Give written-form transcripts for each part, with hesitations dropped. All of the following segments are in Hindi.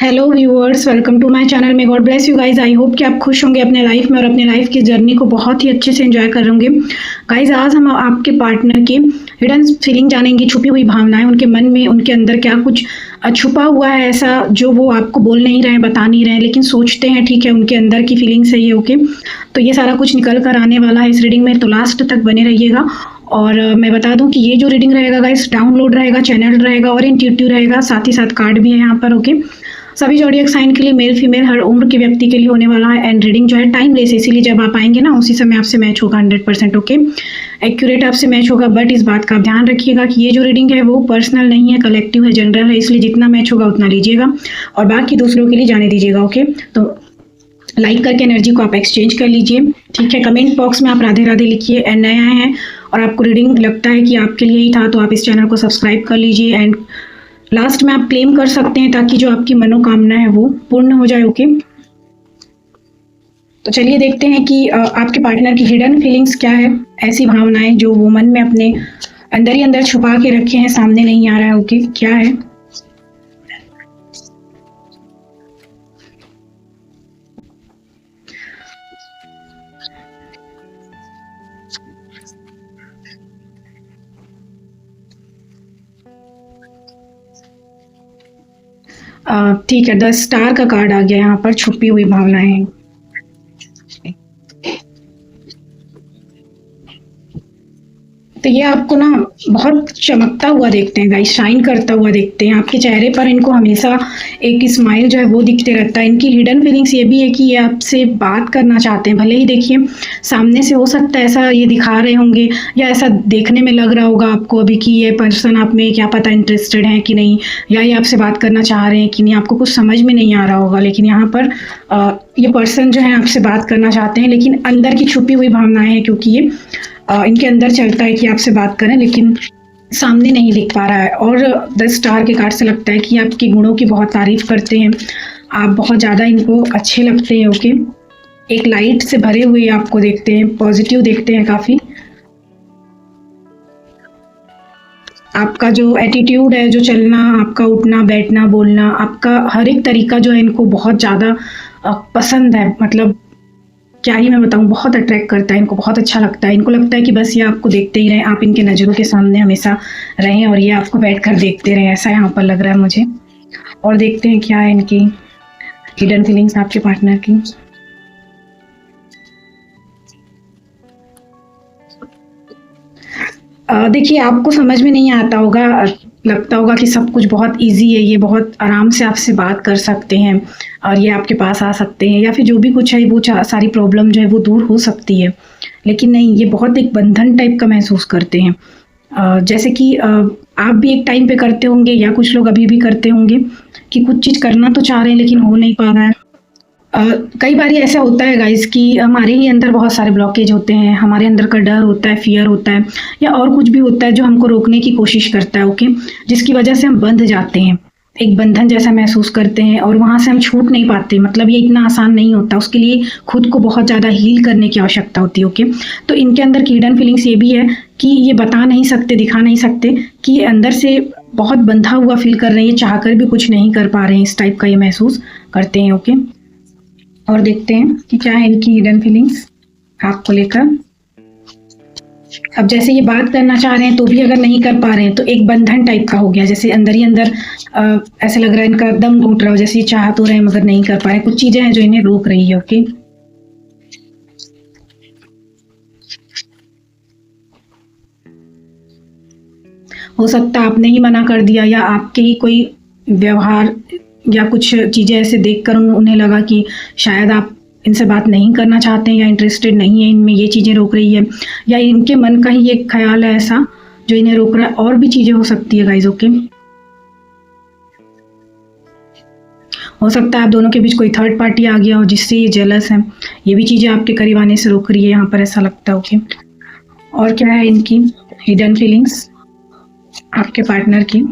Hello viewers, welcome to my channel में। God bless you guys. I hope कि आप खुश होंगे अपने लाइफ में और अपने लाइफ की जर्नी को बहुत ही अच्छे से एंजॉय कर होंगे। गाइज, आज हम आपके पार्टनर की हिडन फीलिंग जानेंगे, छुपी हुई भावनाएं, उनके मन में, उनके अंदर क्या कुछ छुपा हुआ है ऐसा जो वो आपको बोल नहीं रहे हैं, बता नहीं रहे हैं, लेकिन सोचते हैं। ठीक है, उनके अंदर की फीलिंग सही है। ओके, तो ये सारा कुछ निकल कर आने वाला है इस रीडिंग में, तो लास्ट तक बने रहिएगा। और मैं बता दूं कि ये जो रीडिंग रहेगा गाइस, डाउनलोड रहेगा, चैनल रहेगा और इंट्यूटिव रहेगा, साथ ही साथ कार्ड भी है यहाँ पर। ओके, सभी ज़ोडिएक साइन के लिए, मेल फीमेल हर उम्र के व्यक्ति के लिए होने वाला है। एंड रीडिंग जो है टाइमलेस है, इसीलिए जब आप आएंगे ना उसी समय आपसे मैच होगा 100%। ओके, एक्यूरेट आपसे मैच होगा, बट इस बात का आप ध्यान रखिएगा कि ये जो रीडिंग है वो पर्सनल नहीं है, कलेक्टिव है, जनरल है, इसलिए जितना मैच होगा उतना लीजिएगा और बाकी दूसरों के लिए जाने दीजिएगा। ओके, तो लाइक करके एनर्जी को आप एक्सचेंज कर लीजिए। ठीक है, कमेंट बॉक्स में आप राधे राधे लिखिए। एंड नए आए हैं और आपको रीडिंग लगता है कि आपके लिए ही था तो आप इस चैनल को सब्सक्राइब कर लीजिए। एंड लास्ट में आप क्लेम कर सकते हैं ताकि जो आपकी मनोकामना है वो पूर्ण हो जाए। ओके, तो चलिए देखते हैं कि आपके पार्टनर की हिडन फीलिंग्स क्या है, ऐसी भावनाएं जो वो मन में अपने अंदर ही अंदर छुपा के रखे हैं, सामने नहीं आ रहा है। ओके, क्या है? ठीक है, 10 स्टार का कार्ड आ गया यहाँ पर, छुपी हुई भावनाएं। तो ये आपको ना बहुत चमकता हुआ देखते हैं गाइस, शाइन करता हुआ देखते हैं। आपके चेहरे पर इनको हमेशा एक स्माइल जो है वो दिखते रहता है। इनकी हिडन फीलिंग्स ये भी है कि ये आपसे बात करना चाहते हैं। भले ही देखिए सामने से हो सकता है ऐसा ये दिखा रहे होंगे या ऐसा देखने में लग रहा होगा आपको अभी कि ये पर्सन आप में क्या पता इंटरेस्टेड है कि नहीं, या ये आपसे बात करना चाह रहे हैं कि नहीं, आपको कुछ समझ में नहीं आ रहा होगा। लेकिन यहाँ पर ये पर्सन जो है आपसे बात करना चाहते हैं, लेकिन अंदर की छुपी हुई भावनाएं हैं, क्योंकि ये इनके अंदर चलता है कि आपसे बात करें लेकिन सामने नहीं दिख पा रहा है। और 10 स्टार के कार्ड से लगता है कि आपके गुणों की बहुत तारीफ करते हैं, आप बहुत ज़्यादा इनको अच्छे लगते हैं। ओके, एक लाइट से भरे हुए आपको देखते हैं, पॉजिटिव देखते हैं काफ़ी। आपका जो एटीट्यूड है, जो चलना, आपका उठना बैठना बोलना, आपका हर एक तरीका जो है इनको बहुत ज़्यादा पसंद है। मतलब क्या ही मैं बताऊँ, बहुत अट्रैक्ट करता है इनको, बहुत अच्छा लगता है। इनको लगता है कि बस ये आपको देखते ही रहें, आप इनके नज़रों के सामने हमेशा रहें और ये आपको बैठकर देखते रहें, ऐसा यहाँ पर लग रहा है मुझे। और देखते हैं क्या है इनकी हिडन फीलिंग्स आपके पार्टनर की। देखिए, आपको समझ में नहीं आता होगा, लगता होगा कि सब कुछ बहुत इजी है, ये बहुत आराम से आपसे बात कर सकते हैं और ये आपके पास आ सकते हैं, या फिर जो भी कुछ है वो सारी प्रॉब्लम जो है वो दूर हो सकती है। लेकिन नहीं, ये बहुत एक बंधन टाइप का महसूस करते हैं। जैसे कि आप भी एक टाइम पे करते होंगे या कुछ लोग अभी भी करते होंगे कि कुछ चीज़ करना तो चाह रहे हैं लेकिन हो नहीं पा रहा है। कई बार ऐसा होता है गाइस कि हमारे ही अंदर बहुत सारे ब्लॉकेज होते हैं, हमारे अंदर का डर होता है, फियर होता है, या और कुछ भी होता है जो हमको रोकने की कोशिश करता है। ओके, जिसकी वजह से हम बंध जाते हैं, एक बंधन जैसा महसूस करते हैं और वहाँ से हम छूट नहीं पाते। मतलब ये इतना आसान नहीं होता, उसके लिए खुद को बहुत ज़्यादा हील करने की आवश्यकता होती है। ओके, तो इनके अंदर की हिडन फीलिंग्स ये भी है कि ये बता नहीं सकते, दिखा नहीं सकते कि ये अंदर से बहुत बंधा हुआ फील कर रहे हैं, चाह कर भी कुछ नहीं कर पा रहे हैं, इस टाइप का ये महसूस करते हैं। ओके, और देखते हैं कि क्या है इनकी हिडन फीलिंग्स आपको लेकर। अब जैसे ये बात करना चाह रहे हैं तो भी अगर नहीं कर पा रहे हैं तो एक बंधन टाइप का हो गया, जैसे अंदर ही अंदर ऐसे लग रहा है इनका दम घुट रहा हो, जैसे ये चाह तो रहे हैं मगर नहीं कर पा रहे, कुछ चीजें हैं जो इन्हें रोक रही है। ओके, हो सकता है आपने ही मना कर दिया, या आपके ही कोई व्यवहार या कुछ चीज़ें ऐसे देखकर उन्हें लगा कि शायद आप इनसे बात नहीं करना चाहते हैं या इंटरेस्टेड नहीं है इनमें, ये चीज़ें रोक रही है, या इनके मन का ही एक ख्याल है ऐसा जो इन्हें रोक रहा है। और भी चीज़ें हो सकती है गाइज। ओके, हो सकता है आप दोनों के बीच कोई थर्ड पार्टी आ गया हो जिससे ये जेलस है, ये भी चीज़ें आपके करीब आने से रोक रही है यहाँ पर, ऐसा लगता है। ओके, और क्या है इनकी हिडन फीलिंग्स आपके पार्टनर की,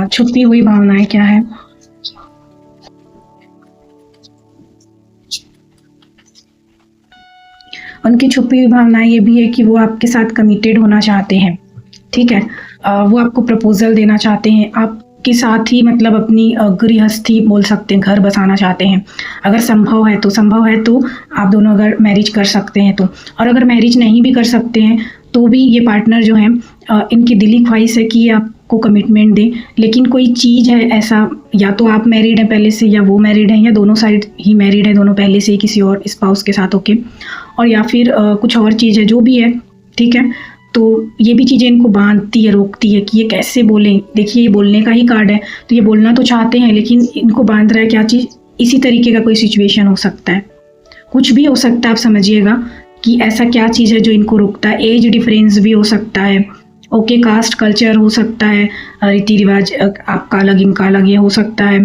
छुपी हुई भावनाएं क्या है? उनकी छुपी हुई भावनाएं ये भी है कि वो आपके साथ कमिटेड होना चाहते हैं। ठीक है, वो आपको प्रपोजल देना चाहते हैं, आप के साथ ही मतलब अपनी गृहस्थी बोल सकते हैं, घर बसाना चाहते हैं। अगर संभव है तो आप दोनों अगर मैरिज कर सकते हैं तो, और अगर मैरिज नहीं भी कर सकते हैं तो भी ये पार्टनर जो है इनकी दिली ख्वाहिश है कि ये आपको कमिटमेंट दे। लेकिन कोई चीज़ है ऐसा, या तो आप मैरिड हैं पहले से, या वो मैरिड हैं, या दोनों साइड ही मैरिड है, दोनों पहले से ही किसी और स्पाउस के साथ ओके, और या फिर कुछ और चीज़ है, जो भी है ठीक है। तो ये भी चीज़ें इनको बांधती है, रोकती है कि ये कैसे बोलें। देखिए ये बोलने का ही कार्ड है, तो ये बोलना तो चाहते हैं लेकिन इनको बांध रहा है क्या चीज़। इसी तरीके का कोई सिचुएशन हो सकता है, कुछ भी हो सकता है, आप समझिएगा कि ऐसा क्या चीज़ है जो इनको रोकता है। एज डिफरेंस भी हो सकता है ओके, कास्ट कल्चर हो सकता है, रीति रिवाज आपका अलग इनका अलग, ये हो सकता है,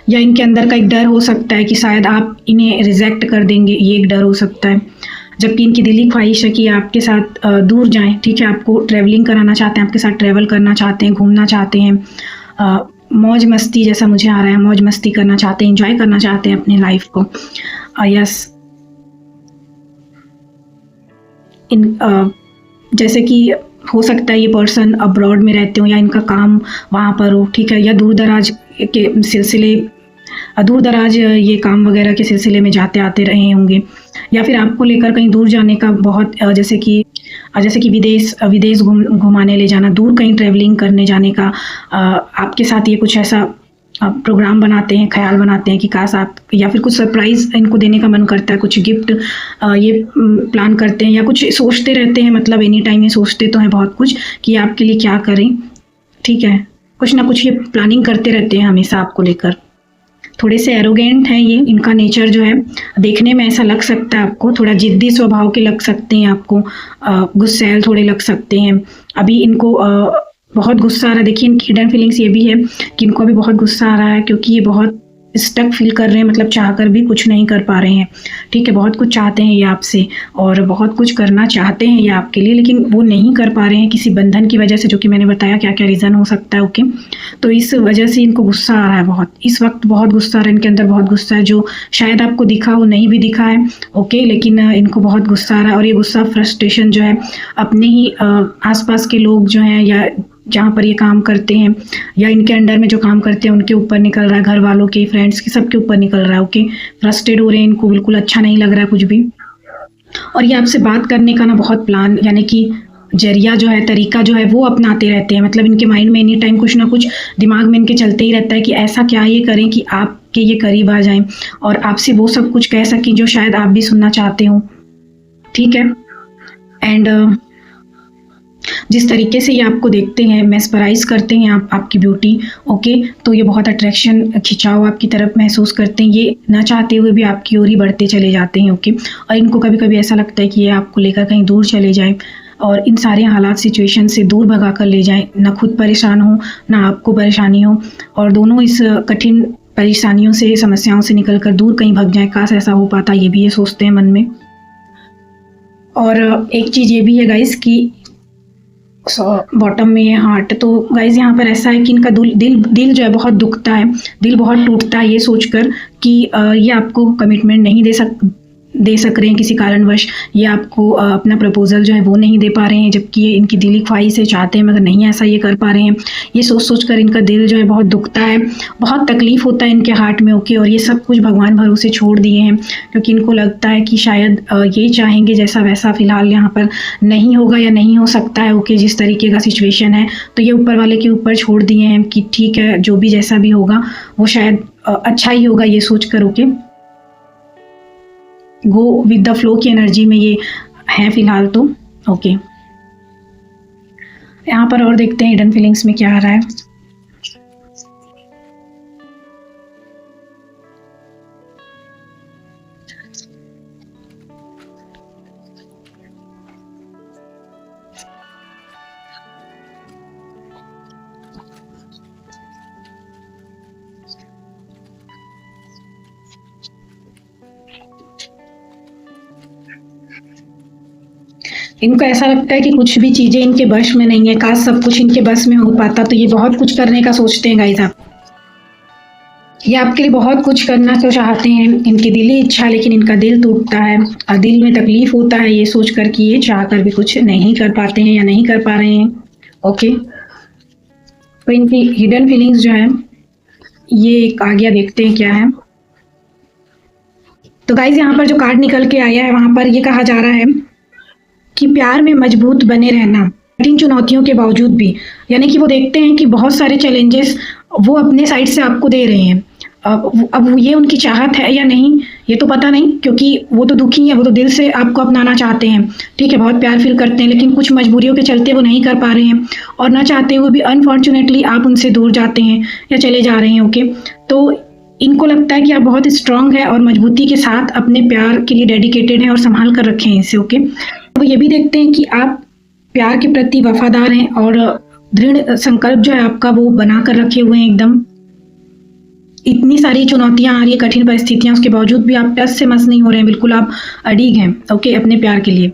या इनके अंदर का एक डर हो सकता है कि शायद आप इन्हें रिजेक्ट कर देंगे, ये एक डर हो सकता है। जबकि इनकी दिली ख्वाहिश है कि आपके साथ दूर जाएं, ठीक है, आपको ट्रैवलिंग कराना चाहते हैं, आपके साथ ट्रैवल करना चाहते हैं, घूमना चाहते हैं, मौज मस्ती जैसा मुझे आ रहा है, मौज मस्ती करना चाहते हैं, एंजॉय करना चाहते हैं अपनी लाइफ को। यस, जैसे कि हो सकता है ये पर्सन अब्रॉड में रहते हो, या इनका काम वहाँ पर हो, ठीक है, या दूर दराज ये काम वगैरह के सिलसिले में जाते आते रहे होंगे, या फिर आपको लेकर कहीं दूर जाने का बहुत जैसे कि विदेश घुमाने ले जाना, दूर कहीं ट्रैवलिंग करने जाने का आपके साथ ये कुछ ऐसा प्रोग्राम बनाते हैं, ख्याल बनाते हैं कि काश आप, या फिर कुछ सरप्राइज़ इनको देने का मन करता है, कुछ गिफ्ट ये प्लान करते हैं, या कुछ सोचते रहते हैं, मतलब एनी टाइम ये सोचते तो हैं बहुत कुछ कि आपके लिए क्या करें, ठीक है, कुछ ना कुछ ये प्लानिंग करते रहते हैं हमेशा आपको लेकर। थोड़े से एरोगेंट हैं ये, इनका नेचर जो है देखने में ऐसा लग सकता है आपको, थोड़ा जिद्दी स्वभाव के लग सकते हैं आपको, गुस्सैल थोड़े लग सकते हैं। अभी इनको बहुत गुस्सा आ रहा है, देखिए इनकी हिडन फीलिंग्स ये भी है कि इनको अभी बहुत गुस्सा आ रहा है, क्योंकि ये बहुत स्टक फील कर रहे हैं, मतलब चाहकर भी कुछ नहीं कर पा रहे हैं, ठीक है, बहुत कुछ चाहते हैं ये आपसे और बहुत कुछ करना चाहते हैं ये आपके लिए, लेकिन वो नहीं कर पा रहे हैं किसी बंधन की वजह से, जो कि मैंने बताया क्या क्या रीज़न हो सकता है ओके। तो इस वजह से इनको गुस्सा आ रहा है बहुत, इस वक्त बहुत गुस्सा आ रहा है, इनके अंदर बहुत गुस्सा है, जो शायद आपको दिखा हो, नहीं भी दिखा है ओके, लेकिन इनको बहुत गुस्सा आ रहा है। और ये गुस्सा फ्रस्ट्रेशन जो है अपने ही आसपास के लोग जो हैं, या जहाँ पर ये काम करते हैं, या इनके अंडर में जो काम करते हैं उनके ऊपर निकल रहा है, घर वालों के, फ्रेंड्स के, सबके ऊपर निकल रहा है ओके। फ्रस्ट्रेट हो रहे हैं, इनको बिल्कुल अच्छा नहीं लग रहा है कुछ भी। और ये आपसे बात करने का ना बहुत प्लान, यानी कि जरिया जो है, तरीका जो है वो अपनाते रहते हैं, मतलब इनके माइंड में एनी टाइम कुछ ना कुछ दिमाग में इनके चलते ही रहता है कि ऐसा क्या ये करें कि आपके ये करीब आ जाएं और आपसे वो सब कुछ कह सकें जो शायद आप भी सुनना चाहते हो, ठीक है। एंड जिस तरीके से ये आपको देखते हैं, मेस्पराइज करते हैं आपकी ब्यूटी ओके, तो ये बहुत अट्रैक्शन, खिंचाव आपकी तरफ महसूस करते हैं, ये ना चाहते हुए भी आपकी ओर ही बढ़ते चले जाते हैं ओके। और इनको कभी कभी ऐसा लगता है कि ये आपको लेकर कहीं दूर चले जाए और इन सारे हालात सिचुएशन से दूर भगा कर ले जाएं, ना खुद परेशान हो ना आपको परेशानी हो, और दोनों इस कठिन परेशानियों से, समस्याओं से निकल कर दूर कहीं भग जाए। काश ऐसा हो पाता, ये भी ये सोचते हैं मन में। और एक चीज़ ये भी है गाइस कि बॉटम में ये हार्ट, तो गाइज यहाँ पर ऐसा है कि इनका दिल जो है बहुत दुखता है, दिल बहुत टूटता है ये सोचकर कि ये आपको कमिटमेंट नहीं दे सक रहे हैं किसी कारणवश, ये आपको अपना प्रपोजल जो है वो नहीं दे पा रहे हैं, जबकि ये इनकी दिली ख्वाहिश से चाहते हैं मगर नहीं ऐसा ये कर पा रहे हैं। ये सोच कर इनका दिल जो है बहुत दुखता है, बहुत तकलीफ़ होता है इनके हार्ट में ओके। और ये सब कुछ भगवान भरोसे छोड़ दिए हैं, क्योंकि इनको लगता है कि शायद ये चाहेंगे जैसा वैसा फ़िलहाल यहाँ पर नहीं होगा या नहीं हो सकता है ओके, जिस तरीके का सिचुएशन है। तो ये ऊपर वाले के ऊपर छोड़ दिए हैं कि ठीक है, जो भी जैसा भी होगा वो शायद अच्छा ही होगा, ये सोच कर okay. Go with the flow की एनर्जी में ये है फिलहाल तो ओके। यहाँ पर और देखते हैं हिडन फीलिंग्स में क्या आ रहा है। इनको ऐसा लगता है कि कुछ भी चीज़ें इनके बस में नहीं है, काश सब कुछ इनके बस में हो पाता, तो ये बहुत कुछ करने का सोचते हैं गाइस आप। ये आपके लिए बहुत कुछ करना तो चाहते हैं, इनकी दिली इच्छा, लेकिन इनका दिल टूटता है और दिल में तकलीफ होता है ये सोच कर कि ये चाह कर भी कुछ नहीं कर पाते हैं या नहीं कर पा रहे हैं। ओके, तो इनकी हिडन फीलिंग्स जो है ये आगे देखते हैं क्या है। तो गाइज यहाँ पर जो कार्ड निकल के आया है वहाँ पर ये कहा जा रहा है कि प्यार में मजबूत बने रहना कठिन चुनौतियों के बावजूद भी, यानी कि वो देखते हैं कि बहुत सारे चैलेंजेस वो अपने साइड से आपको दे रहे हैं। अब ये उनकी चाहत है या नहीं ये तो पता नहीं, क्योंकि वो तो दुखी है, वो तो दिल से आपको अपनाना चाहते हैं, ठीक है, बहुत प्यार फील करते हैं, लेकिन कुछ मजबूरियों के चलते वो नहीं कर पा रहे हैं और ना चाहते हुए भी अनफॉर्चुनेटली आप उनसे दूर जाते हैं या चले जा रहे हैं। ओके, तो इनको लगता है कि आप बहुत स्ट्रांग है और मजबूती के साथ अपने प्यार के लिए डेडिकेटेड हैं और संभाल कर रखे हैं इसे। ओके, वो ये भी देखते हैं कि आप प्यार के प्रति वफादार हैं और दृढ़ संकल्प जो है आपका वो बना कर रखे हुए हैं एकदम। इतनी सारी चुनौतियां आ रही है, कठिन परिस्थितियां, उसके बावजूद भी आप टस से मस नहीं हो रहे हैं, बिल्कुल आप अड़िग हैं। ओके, अपने प्यार के लिए।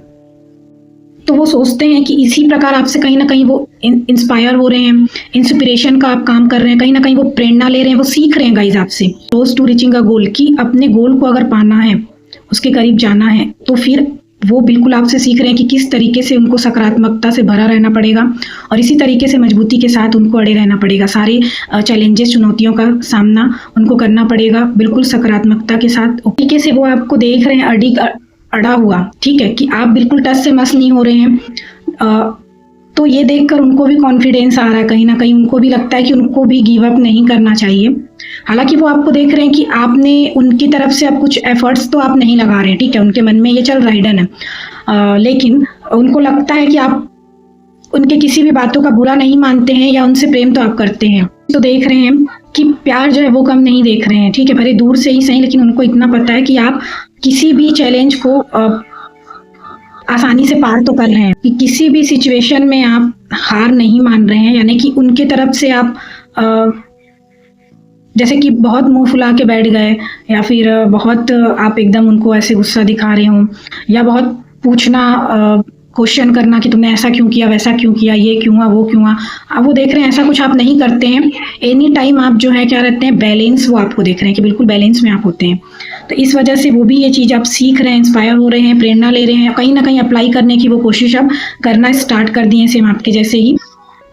तो वो सोचते हैं कि इसी प्रकार आपसे कहीं ना कहीं वो इंस्पायर हो रहे हैं, इंस्पिरेशन का आप काम कर रहे हैं, कहीं ना कहीं वो प्रेरणा ले रहे हैं, वो सीख रहे हैं गाइज आपसे। रोज टू रीचिंग अ गोल, कि अपने गोल को अगर पाना है, उसके करीब जाना है, तो फिर वो बिल्कुल आपसे सीख रहे हैं कि किस तरीके से उनको सकारात्मकता से भरा रहना पड़ेगा और इसी तरीके से मजबूती के साथ उनको अड़े रहना पड़ेगा। सारे चैलेंजेस, चुनौतियों का सामना उनको करना पड़ेगा बिल्कुल सकारात्मकता के साथ। तरीके से वो आपको देख रहे हैं अड़ा हुआ, ठीक है, कि आप बिल्कुल टस से मस नहीं हो रहे हैं। तो ये देखकर उनको भी कॉन्फिडेंस आ रहा है, कहीं ना कहीं उनको भी लगता है कि उनको भी गिव अप नहीं करना चाहिए। हालांकि वो आपको देख रहे हैं कि आपने उनकी तरफ से अब कुछ एफर्ट्स तो आप नहीं लगा रहे हैं, ठीक है, उनके मन में ये चल रहा है, हिडन है, लेकिन उनको लगता है कि आप उनके किसी भी बातों का बुरा नहीं मानते हैं या उनसे प्रेम तो आप करते हैं। तो देख रहे हैं कि प्यार जो है वो कम नहीं देख रहे हैं, ठीक है, भले दूर से ही सही, लेकिन उनको इतना पता है कि आप किसी भी चैलेंज को आसानी से पार तो कर रहे हैं, कि किसी भी सिचुएशन में आप हार नहीं मान रहे हैं। यानी कि उनके तरफ से आप जैसे कि बहुत मुंह फुला के बैठ गए या फिर बहुत आप एकदम उनको ऐसे गुस्सा दिखा रहे हो या बहुत पूछना, क्वेश्चन करना कि तुमने ऐसा क्यों किया, वैसा क्यों किया, ये क्यों हुआ, वो क्यों हुआ, अब वो देख रहे हैं ऐसा कुछ आप नहीं करते हैं। एनी टाइम आप जो है क्या रहते हैं, बैलेंस, वो आपको देख रहे हैं कि बिल्कुल बैलेंस में आप होते हैं। तो इस वजह से वो भी ये चीज़ आप सीख रहे हैं, इंस्पायर हो रहे हैं, प्रेरणा ले रहे हैं, कहीं ना कहीं अप्लाई करने की वो कोशिश अब करना स्टार्ट कर दिए, सेम आपके जैसे ही,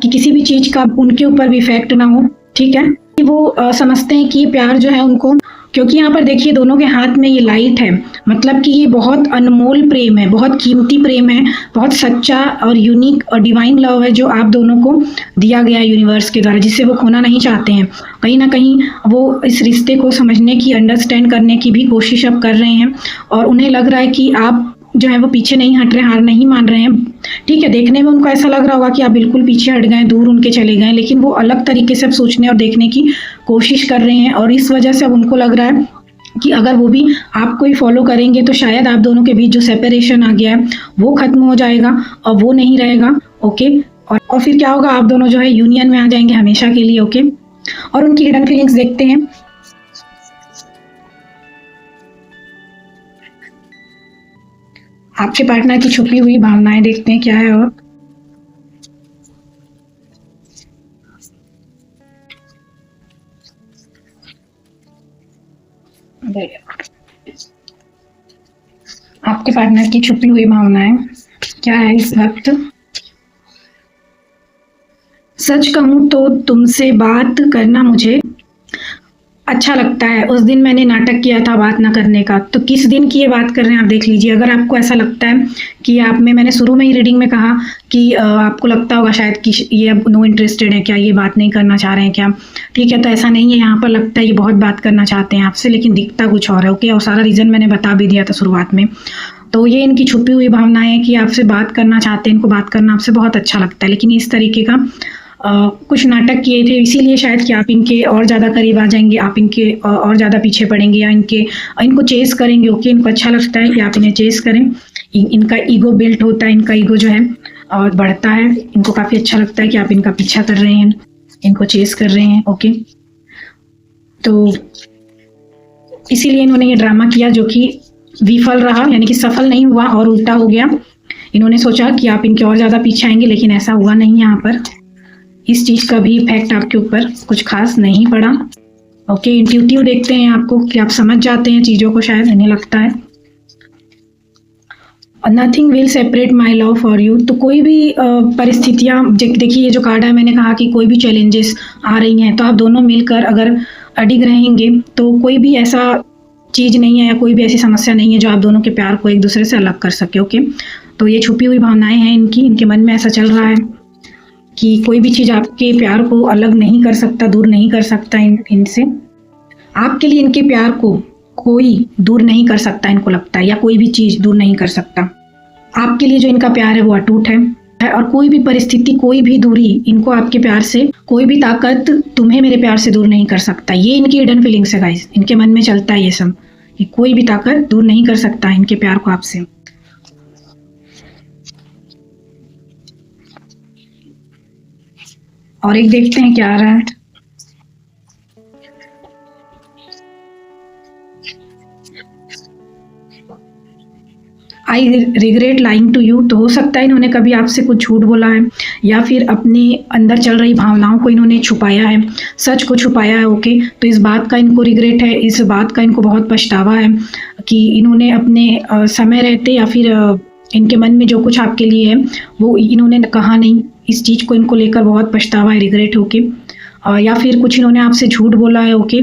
कि किसी भी चीज़ का उनके ऊपर भी इफेक्ट ना हो, ठीक है। वो समझते हैं कि प्यार जो है उनको, क्योंकि यहाँ पर देखिए दोनों के हाथ में ये लाइट है, मतलब कि ये बहुत अनमोल प्रेम है, बहुत कीमती प्रेम है, बहुत सच्चा और यूनिक और डिवाइन लव है जो आप दोनों को दिया गया है यूनिवर्स के द्वारा, जिससे वो खोना नहीं चाहते हैं। कहीं ना कहीं वो इस रिश्ते को समझने की, अंडरस्टैंड करने की भी कोशिश अब कर रहे हैं और उन्हें लग रहा है कि आप जो है वो पीछे नहीं हट रहे, हार नहीं मान रहे हैं, ठीक है। देखने में उनको ऐसा लग रहा होगा कि आप बिल्कुल पीछे हट गए, दूर उनके चले गए, लेकिन वो अलग तरीके से अब सोचने और देखने की कोशिश कर रहे हैं और इस वजह से अब उनको लग रहा है कि अगर वो भी आपको ही फॉलो करेंगे तो शायद आप दोनों के बीच जो सेपरेशन आ गया है वो खत्म हो जाएगा और वो नहीं रहेगा। ओके, और फिर क्या होगा, आप दोनों जो है यूनियन में आ जाएंगे हमेशा के लिए। ओके, और उनकी हिडन फीलिंग्स देखते हैं। आपके पार्टनर की छुपी हुई भावनाएं देखते हैं क्या है। और आपके पार्टनर की छुपी हुई भावनाएं क्या है इस वक्त। सच कहूं तो तुमसे बात करना मुझे अच्छा लगता है। उस दिन मैंने नाटक किया था बात ना करने का। तो किस दिन की ये बात कर रहे हैं आप देख लीजिए। अगर आपको ऐसा लगता है कि आप में, मैंने शुरू में ही रीडिंग में कहा कि आपको लगता होगा शायद कि ये अब नो इंटरेस्टेड है क्या, ये बात नहीं करना चाह रहे हैं क्या, ठीक है, तो ऐसा नहीं है। यहाँ पर लगता है ये बहुत बात करना चाहते हैं आपसे, लेकिन दिखता कुछ और है। ओके, और सारा रीज़न मैंने बता भी दिया था शुरुआत में। तो ये इनकी छुपी हुई भावना है कि आपसे बात करना चाहते हैं, इनको बात करना आपसे बहुत अच्छा लगता है, लेकिन इस तरीके का कुछ नाटक किए थे, इसीलिए शायद कि आप इनके और ज़्यादा करीब आ जाएंगे, आप इनके और ज़्यादा पीछे पड़ेंगे या इनको चेस करेंगे। ओके, इनको अच्छा लगता है कि आप इन्हें चेस करें। इनका ईगो बिल्ट होता है, इनका ईगो जो है और बढ़ता है। इनको काफ़ी अच्छा लगता है कि आप इनका पीछा कर रहे हैं, इनको चेस कर रहे हैं। ओके, तो इसीलिए इन्होंने ये ड्रामा किया जो कि विफल रहा, यानी कि सफल नहीं हुआ और उल्टा हो गया। इन्होंने सोचा कि आप इनके और ज़्यादा पीछे आएंगे, लेकिन ऐसा हुआ नहीं। यहाँ पर इस चीज़ का भी इफेक्ट आपके ऊपर कुछ खास नहीं पड़ा। ओके, इंट्यूटिव देखते हैं आपको कि आप समझ जाते हैं चीज़ों को, शायद इन्हें लगता है। Nothing will separate my love for you. तो कोई भी परिस्थितियाँ, देखिए ये जो कार्ड है, मैंने कहा कि कोई भी चैलेंजेस आ रही हैं तो आप दोनों मिलकर अगर अडिग रहेंगे तो कोई भी ऐसा चीज़ नहीं है या कोई भी ऐसी समस्या नहीं है जो आप दोनों के प्यार को एक दूसरे से अलग कर सके। ओके, तो ये छुपी हुई भावनाएं हैं इनके मन में ऐसा चल रहा है कि कोई भी चीज़ आपके प्यार को अलग नहीं कर सकता, दूर नहीं कर सकता इनसे। आपके लिए इनके प्यार को कोई दूर नहीं कर सकता, इनको लगता है, या कोई भी चीज़ दूर नहीं कर सकता। आपके लिए जो इनका प्यार है वो अटूट है, और कोई भी परिस्थिति, कोई भी दूरी इनको आपके प्यार से, कोई भी ताकत तुम्हें मेरे प्यार से दूर नहीं कर सकता। ये इनकी हिडन फीलिंग्स है गाइस, इनके मन में चलता है ये सब, कि कोई भी ताकत दूर नहीं कर सकता इनके प्यार को आपसे। और एक देखते हैं क्या आ रहा है। I regret lying to you. तो हो सकता है इन्होंने कभी आपसे कुछ झूठ बोला है, या फिर अपने अंदर चल रही भावनाओं को इन्होंने छुपाया है, सच को छुपाया है। ओके, तो इस बात का इनको रिग्रेट है, इस बात का इनको बहुत पछतावा है कि इन्होंने अपने समय रहते, या फिर इनके मन में जो कुछ आपके लिए है वो इन्होंने कहा नहीं। इस चीज़ को इनको लेकर बहुत पछतावा है, रिग्रेट। ओके, या फिर कुछ इन्होंने आपसे झूठ बोला है। ओके,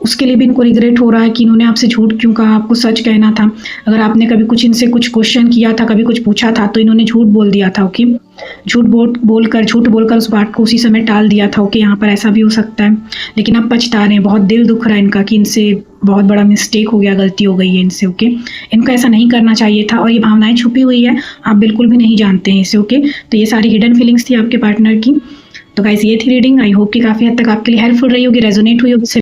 उसके लिए भी इनको रिग्रेट हो रहा है कि इन्होंने आपसे झूठ क्यों कहा, आपको सच कहना था। अगर आपने कभी कुछ इनसे कुछ क्वेश्चन किया था, कभी कुछ पूछा था, तो इन्होंने झूठ बोल दिया था। ओके, झूठ बोलकर उस बात को उसी समय टाल दिया था। ओके, यहाँ पर ऐसा भी हो सकता है, लेकिन अब पछता रहे हैं, बहुत दिल दुख रहा है इनका कि इनसे बहुत बड़ा मिस्टेक हो गया, गलती हो गई है इनसे। ओके, इनको ऐसा नहीं करना चाहिए था, और ये भावनाएं छुपी हुई है, आप बिल्कुल भी नहीं जानते हैं इसे। ओके, तो ये सारी हिडन फीलिंग्स थी आपके पार्टनर की। तो गाइस, ये थी रीडिंग। आई होप कि काफ़ी हद तक आपके लिए हेल्पफुल रही होगी, रेजोनेट हुई होगी।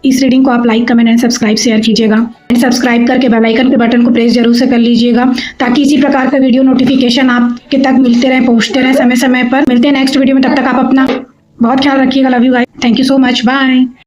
इस रीडिंग को आप like, comment and subscribe share कीजिएगा, एंड सब्सक्राइब करके बेल आइकन के बटन को प्रेस जरूर से कर लीजिएगा, ताकि इसी प्रकार का वीडियो नोटिफिकेशन आपके तक मिलते रहे, पहुंचते रहे समय समय पर। मिलते हैं नेक्स्ट वीडियो में, तब तक आप अपना बहुत ख्याल रखिएगा। Love you guys, thank you so much, bye.